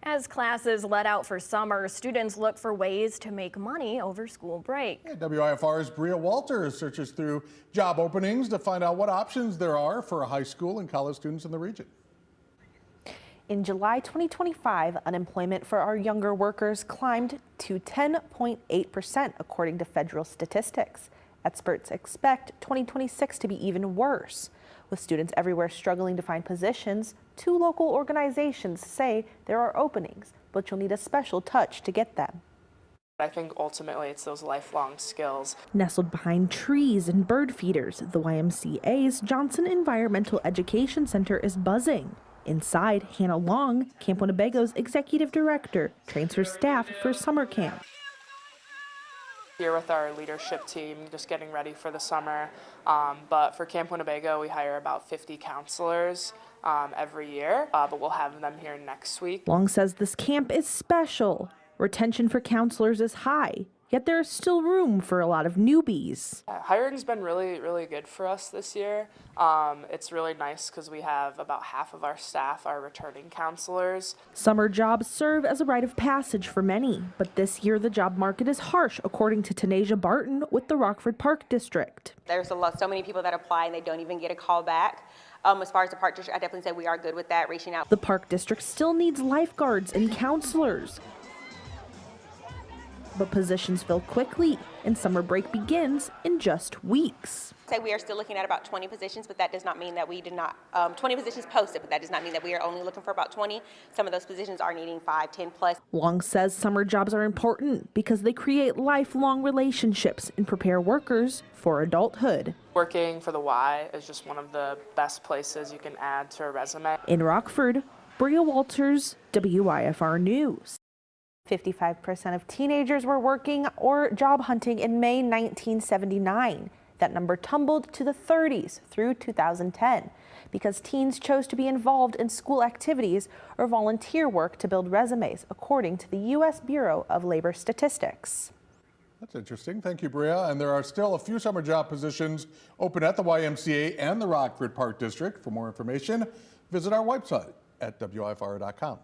As classes let out for summer, students look for ways to make money over school break. Yeah, WIFR's Bria Walters searches through job openings to find out what options there are for high school and college students in the region. In July 2025, unemployment for our younger workers climbed to 10.8%, according to federal statistics. Experts expect 2026 to be even worse. With students everywhere struggling to find positions, 2 local organizations say there are openings, but you'll need a special touch to get them. I think ultimately it's those lifelong skills. Nestled behind trees and bird feeders, the YMCA's Johnson Environmental Education Center is buzzing. Inside, Hannah Long, Camp Winnebago's executive director, trains her staff for summer camp. Here with our leadership team, just getting ready for the summer. But for Camp Winnebago, we hire about 50 counselors every year, but we'll have them here next week. Long says this camp is special. Retention for counselors is high, yet there is still room for a lot of newbies. Hiring's been really good for us this year. It's really nice because we have about half of our staff are returning counselors. Summer jobs serve as a rite of passage for many, but this year the job market is harsh, according to Tanasia Barton with the Rockford Park District. There's so many people that apply and they don't even get a call back. As far as the Park District, I definitely say we are good with that, reaching out. The Park District still needs lifeguards and counselors, but positions fill quickly and summer break begins in just weeks. Say we are still looking at about 20 positions, but that does not mean that we did not, 20 positions posted, but that does not mean that we are only looking for about 20. Some of those positions are needing 5, 10 plus. Long says summer jobs are important because they create lifelong relationships and prepare workers for adulthood. Working for the Y is just one of the best places you can add to a resume. In Rockford, Bria Walters, WIFR News. 55% of teenagers were working or job hunting in May 1979. That number tumbled to the 30s through 2010 because teens chose to be involved in school activities or volunteer work to build resumes, according to the U.S. Bureau of Labor Statistics. That's interesting. Thank you, Bria. And there are still a few summer job positions open at the YMCA and the Rockford Park District. For more information, visit our website at WIFR.com.